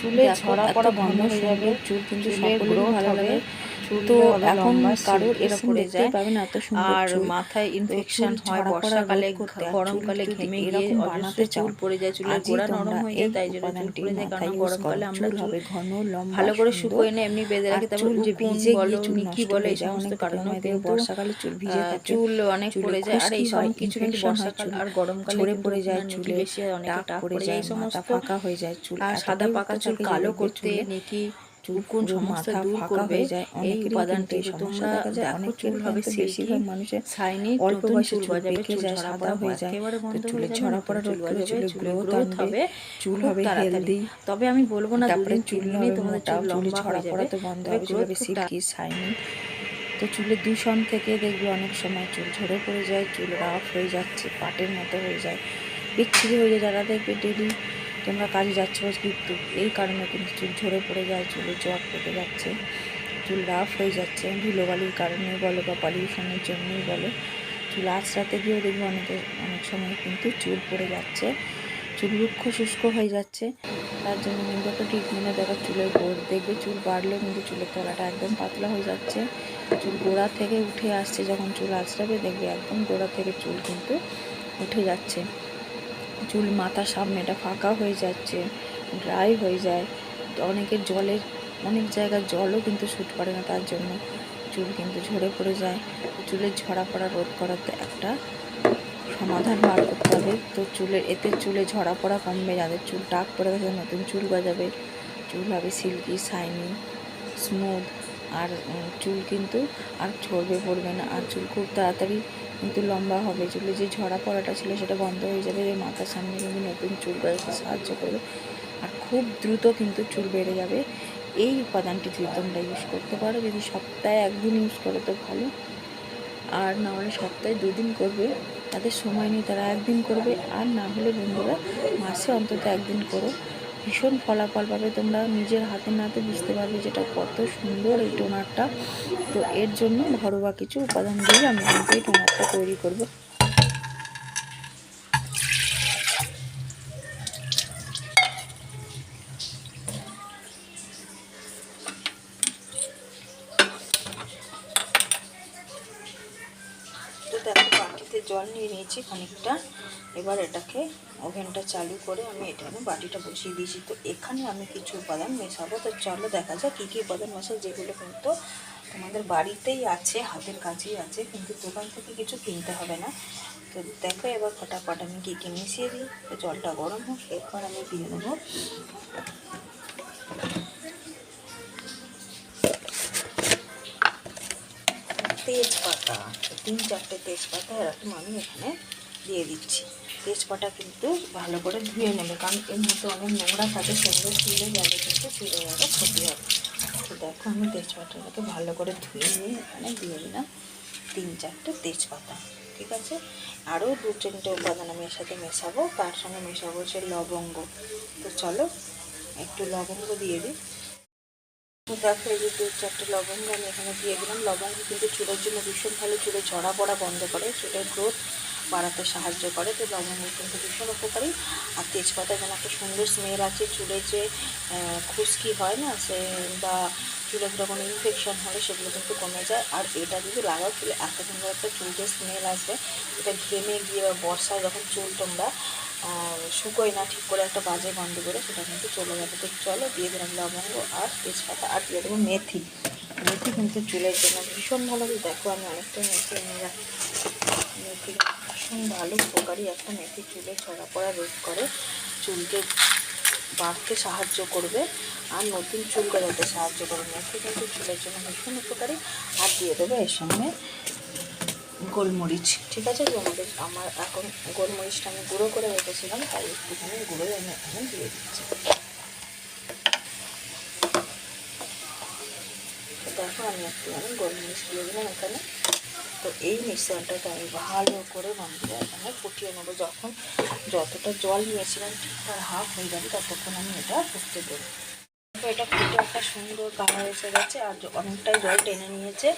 চুলে ঝরা পড়া বন্ধ হয়ে যাবে, চুল কিন্তু সকলেরই ভালো লাগে। তো এখন কারোর এরকম দেখতেই পাবেন এত সুন্দর আর চুল, মাথায় ইনফেকশন হয় বর্ষাকালে, গরমকালে ঘেমে গিয়ে অজস্র চুল পড়ে যায়, চুলের গোড়া নরম হয়ে যায়, তাই জন্য চুল পড়ে যায়। কারণ গরমকালে আমরা চুল ঘন লম্বা ভালো করে সুন্দর শুকোয় না এমনি বেঁধে রাখি, তারপর চুল যে উকুন ভিজে বলো গিয়ে চুল নিকি নষ্ট বলো হয়ে এই যায়, সমস্ত অনেক কারণেও মেয়েদের কিন্তু বর্ষাকালে চুল ভিজে থাকে, চুল অনেক চুলে পড়ে যায়। আর এই খুশকি সব হয়, কিছু কিন্তু ইনফেকশন হয়, বর্ষাকাল চুল আর গরমকালে ঝরে কিন্তু পড়ে যায়, নিকি চুলে বেশি হয়, অনেকে টাক টাক পড়ে পড়ে যায়, যায়, এই মাথা সমস্ত ফাঁকা হয়ে যায়, চুল সাদা এতটাই পাকা চুল অত্যাচারী যে কালো দেখবে করতে চুলে নিকি চুল উকুন পুরো সমস্ত মাথা দূর ফাঁকা করবে হয়ে যায়। এই অনেকেরই কিন্তু উপাদানটি। এই তো সমস্যা তোমরা দেখা যায়, দেখো অনেকের চুল হবে কিন্তু সিল্কি, বেশিরভাগ মানুষের শাইনি, অল্প নতুন বয়সে চুল চুল গজাবে, পেকে চুল যায়, ঝরা সাদা পড়া হয়ে যায়। একেবারে তো বন্ধ হয়ে চুলের যাবে, ঝরা নতুন পড়া চুল রোধ করে গজাবে, চুলে চুলের গ্রোথ গ্রোথ আনবে, হবে চুল খুব হবে তাড়াতাড়ি। হেলদি। তবে আমি বলবো না তারপরে দুদিন তিন চুল দিনেই হবে তোমাদের মোটা, চুল চুলে লম্বা ঝরা হয়ে যাবে, পড়া তো বন্ধ তবে হবে, চুল গ্রোথ হবে খুব সিল্কি শাইনি। তো চুলের দূষণ থেকে দেখবে অনেক সময় চুল ঝরে পড়ে যায়, চুল রাফ হয়ে যাচ্ছে, পাটের মতো হয়ে যায়, বিচ্ছিরি হয়ে যায়। যারা দেখবে ডেলি তোমরা কাজে যাচ্ছ কিন্তু এই কারণে কিন্তু চুল ঝরে পড়ে যায়, চুলে জট পেকে যাচ্ছে, চুল রাফ হয়ে যাচ্ছে, ধুলোবালির কারণে বলো বা পলিউশনের জন্যই বলো, চুল আঁচড়াতে গিয়েও দেখবে অনেক সময় কিন্তু চুল পড়ে যাচ্ছে, চুল রুক্ষ শুষ্ক হয়ে যাচ্ছে। তার জন্য কিন্তু একটা ট্রিটমেন্টে দেখো চুলের গোড় দেখবে, চুল বাড়লেও কিন্তু চুলের তলাটা একদম পাতলা হয়ে যাচ্ছে, চুল গোড়া থেকে উঠে আসছে। যখন চুল আঁচড়াবে দেখবে একদম গোড়া থেকে চুল কিন্তু উঠে যাচ্ছে, চুল মাথার সামনেটা ফাঁকা হয়ে যাচ্ছে, ড্রাই হয়ে যায়। অনেকের অনেক জায়গায় জলও কিন্তু শ্যুট করে না, তার জন্য চুল কিন্তু ঝরে পড়ে যায়। চুলের ঝরা পড়া রোধ করাতে একটা সমাধান বার করতে হবে। তো চুলে ঝরা পড়া কমবে, যাদের চুল টাক পড়ে গেছে নতুন চুল গজাবে, চুল হবে সিল্কি শাইনি স্মুথ, আর চুল কিন্তু আর ঝরবে পড়বে না, আর চুল খুব তাড়াতাড়ি কিন্তু লম্বা হবে। চুলে যে ঝরা পড়াটা ছিল সেটা বন্ধ হয়ে যাবে, যে মাথার সামনে কিন্তু নতুন চুল গজাতে সাহায্য করবে, আর খুব দ্রুত কিন্তু চুল বেড়ে যাবে। এই উপাদানটি যদি তোমরা ইউজ করতে পারো, যদি সপ্তাহে একদিন ইউজ করো তো ভালো, আর না হলে সপ্তাহে 2 দিন করবে, তাদের সময় নেই তারা একদিন করবে, আর না হলে বন্ধুরা মাসে অন্তত একদিন করো, ভীষণ ফলাফল পাবে। তোমরা নিজের হাতে নাতে বুঝতে পারবে যেটা কত সুন্দর এই টোনারটা। তো এর জন্য ঘরোয়া কিছু উপাদান দিয়ে আমি কিন্তু এই টোনারটা তৈরি করব। তো দেখো বাটিতে জল নিয়ে নিয়েছি খানিকটা, এবার এটাকে ওভেনটা চালু করে আমি এখানে বাটিটা বসিয়ে দিয়েছি। তো এখানে আমি কিছু উপাদান মেশাবো, তো চলো দেখা যাক কী কী উপাদান মেশাই, যেগুলো কিন্তু তোমাদের বাড়িতেই আছে, হাতের কাছেই আছে, কিন্তু দোকান থেকে কিছু কিনতে হবে না। তো দেখো এবার ফটাফট আমি কী কী মিশিয়ে দিই। তো জলটা গরম হোক, এরপর আমি দিয়ে দেবো তেজপাতা, 3-4টে তেজপাতা এরকম আমি এখানে দিয়ে দিচ্ছি। তেজপাতা কিন্তু ভালো করে ধুয়ে নেবে, কারণ এর মধ্যে অনেক নোংরা থাকে, সেগুলো তুলে গেলে কিন্তু চুলে গেলে ক্ষতি হবে। তো দেখো আমি তেজপাতাটাকে ভালো করে ধুয়ে নিয়ে এখানে দিয়ে দিলাম 3-4টে তেজপাতা, ঠিক আছে। আরও 2-3টে উপাদান আমি এর সাথে মেশাবো, তার সঙ্গে মেশাবো হচ্ছে লবঙ্গ। তো চলো একটু লবঙ্গ দিয়ে দিই। তো দেখো এই যে 2-4টে লবঙ্গ আমি এখানে দিয়ে দিলাম। লবঙ্গ কিন্তু চুলের জন্য ভীষণ ভালো, চুলে ঝরা পড়া বন্ধ করে, চুলের গ্রোথ বাড়াতে সাহায্য করে। তো লবঙ্গ কিন্তু ভীষণ উপকারী। আর তেজপাতা যেন একটা সুন্দর স্মেল আছে, চুলে যে খুশকি হয় না সে, বা চুলে যখন ইনফেকশন হলে সেগুলো কিন্তু কমে যায়। আর এটা যদি লাগাও চুলে এত সুন্দর একটা চুলকে স্মেল আসবে, এটা ঘেমে গিয়ে বা বর্ষায় যখন চুল তোমরা শুকোয় না ঠিক করে, একটা বাজে গন্ধ করে, সেটা কিন্তু চলে যাবে। তো চলো দিয়ে দিলাম লবঙ্গ আর তেজপাতা, আর দিয়ে দেবো মেথি। মেথি কিন্তু চুলের জন্য ভীষণ ভালো। দেখো আমি অনেকটাই মেথি এনে রাখি। মেথি ভীষণ ভালো উপকারী একটা মেথি, চুলে ঝরা পড়া রোধ করে, চুলকে বাড়তে সাহায্য করবে, আর নতুন চুল গজাতে সাহায্য করবে। মেথি কিন্তু চুলের জন্য ভীষণ উপকারী। আর দিয়ে দেবো এর সঙ্গে গোলমরিচ, ঠিক আছে। আমার এখন গোলমরিচটা আমি গুঁড়ো করে রেখেছিলাম, তাই একটুখানি গুঁড়ো আমি এখানে দিয়ে দিচ্ছি। দেখো আমি একটুখানি গোলমরিচ দিয়ে দিলাম এখানে। তো এই মিশ্রণটাকে আমি ভালো করে বন্ধুরা এখানে ফুটিয়ে নেবো। যতটা জল নিয়েছিলাম ঠিক তার হাফ হয়ে যাবে, ততক্ষণ আমি এটা ফুটতে দেবো। এটা ফুটে একটা সুন্দর কালার এসে গেছে, আর অনেকটাই জল টেনে নিয়েছে।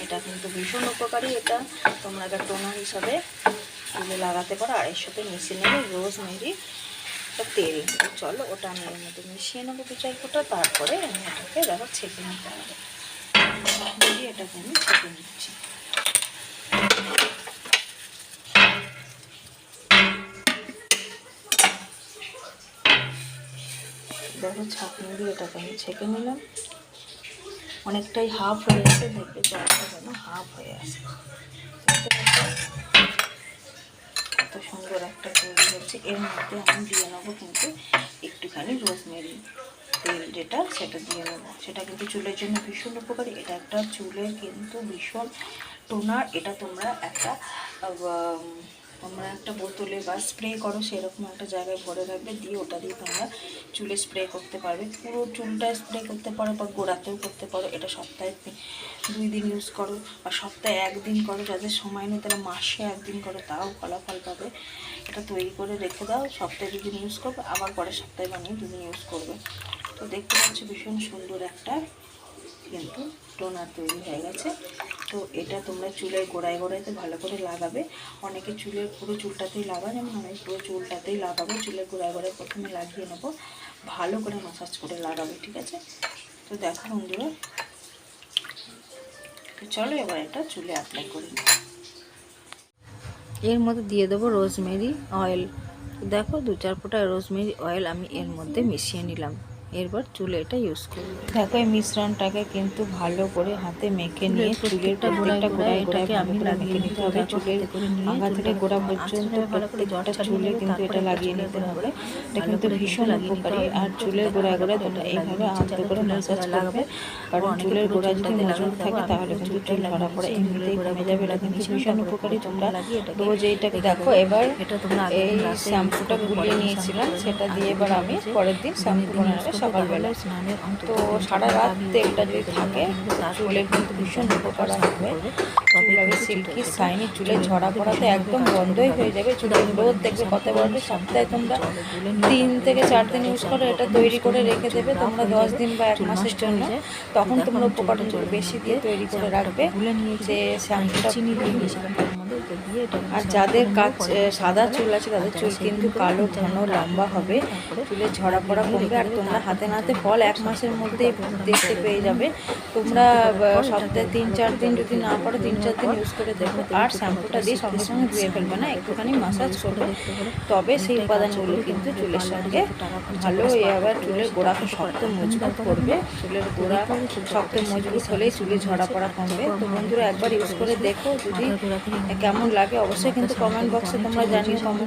এটা কিন্তু ভীষণ উপকারী, এটা তোমরা একটা টোনার হিসাবে চুলে লাগাতে পারো। আর এর সাথে মিশিয়ে নেবে রোজমেরি একটা তেল। তো চলো ওটা আমি এর মধ্যে মিশিয়ে নেবো 2-4 ফোঁটা, তারপরে আমি এটাকে দেখো ছেঁকে নিতে হবে। এটাকে আমি ছেঁকে নিচ্ছি। দেখো ছাঁকনি দিয়ে এটাকে আমি ছেঁকে নিলাম। অনেকটাই হাফ হয়ে আসে, দেখবে জলটা যেন হাফ হয়ে আসে। এত সুন্দর একটা তৈরি হচ্ছে। এর মধ্যে আমি দিয়ে নেবো কিন্তু একটুখানি রোজমেরি তেল, যেটা সেটা দিয়ে নেবো। সেটা কিন্তু চুলের জন্য ভীষণ উপকারী। এটা একটা চুলের কিন্তু ভীষণ টোনার। এটা তোমরা একটা বোতলে বা স্প্রে করো, সেরকম একটা জায়গায় ভরে রাখবে, দিয়ে ওটা দিয়ে তোমরা চুলে স্প্রে করতে পারবে। পুরো চুলটা স্প্রে করতে পারো বা গোড়াতেও করতে পারো। এটা সপ্তাহে 2 দিন ইউজ করো বা সপ্তাহে 1 দিন করো। যাদের সময় নেই তারা মাসে 1 দিন করো, তাও ফলাফল পাবে। এটা তৈরি করে রেখে দাও, সপ্তাহে 2 দিন ইউজ করবে, আবার পরের সপ্তাহে বানিয়ে 2 দিন ইউজ করবে। তো দেখতে পাচ্ছি ভীষণ সুন্দর একটা কিন্তু টোনার তৈরি হয়ে গেছে। তো এটা তোমরা চুলের গোড়ায় গোড়াইতে ভালো করে লাগাবে। অনেকে চুলের পুরো চুলটাতেই লাগান, যেমন আমি পুরো চুলটাতেই লাগাবো। চুলের গোড়ায় গোড়ায় প্রথমে লাগিয়ে নেবো, ভালো করে ম্যাসাজ করে লাগাবে, ঠিক আছে? তো দেখো বন্ধুরা, তো চলো এবার এটা চুলে অ্যাপ্লাই করি। এর মধ্যে দিয়ে দেবো রোজমেরি অয়েল। দেখো 2-4 ফোঁটা রোজমেরি অয়েল আমি এর মধ্যে মিশিয়ে নিলাম। এরপর চুলে এটা ইউজ করবো। দেখো এই মিশ্রণটাকে কিন্তু ভালো করে হাতে মেখে নিয়ে চুলের প্রত্যেকটা গোড়ায় গোড়ায় আমি লাগিয়ে নিতে হবে। চুলের আগা থেকে গোড়া পর্যন্ত প্রত্যেকটা চুলে কিন্তু এটা লাগিয়ে নিতে হবে। এটা কিন্তু ভীষণ উপকারী। আর চুলের গোড়ায় গোড়ায় তোমরা এইভাবে আলতো করে ম্যাসাজ করবে, কারণ চুলের গোড়া যদি মজবুত থাকে তাহলে কিন্তু চুল ঝরা পড়া এমনিতেই কমে যাবে। এটা কিন্তু ভীষণ উপকারী। তোমরা রোজ এইটাকে দেখো। এবার এই শ্যাম্পুটা গুলিয়ে নিয়েছিলাম, সেটা দিয়ে এবার আমি পরের দিন শ্যাম্পু করে নেবো সকালবেলা। তো সারা রাত তেলটা যদি থাকে চুলের কিন্তু ভীষণ উপকার হবে। চুল সিল্কি শাইনি, চুলে ঝরা পড়া তো একদম বন্ধই হয়ে যাবে। চুলের গ্রোথ দেখবে কত বড়। সপ্তাহে তোমরা 3 থেকে 4 দিন ইউজ করো। এটা তৈরি করে রেখে দেবে তোমরা 10 দিন বা 1 মাসের জন্য। তখন তোমরা উপকরণ বেশি দিয়ে তৈরি করে রাখবে, যে শ্যাম্পুটা চিনি দিয়ে দিয়েছিলাম। আর যাদের সাদা চুল আছে তাদের চুল কিন্তু কালো ঘন লম্বা হবে, চুলের ঝরা পড়া কমবে। আর তোমরা হাতে নাতে ফল 1 মাসের মধ্যে দেখতে পেয়ে যাবে। তোমরা সপ্তাহে 3-4 দিন যদি না পারো 3-4 দিন ইউজ করে দেখো। আর শ্যাম্পুটা দিয়ে সঙ্গে সঙ্গে ধুয়ে ফেলবে না, একটুখানি মাসাজ করবে, তবে সেই উপাদানগুলো কিন্তু চুলের সঙ্গে ভালো আবার চুলের গোড়াকে শক্ত মজবুত করবে। চুলের গোড়া শক্ত মজবুত হলেই চুলে ঝরা পড়া কমবে। তো বন্ধুরা একবার ইউজ করে দেখো, যদি কেমন লাগে অবশ্যই কিন্তু কমেন্ট বক্সে তোমরা জানিও। কমেন্ট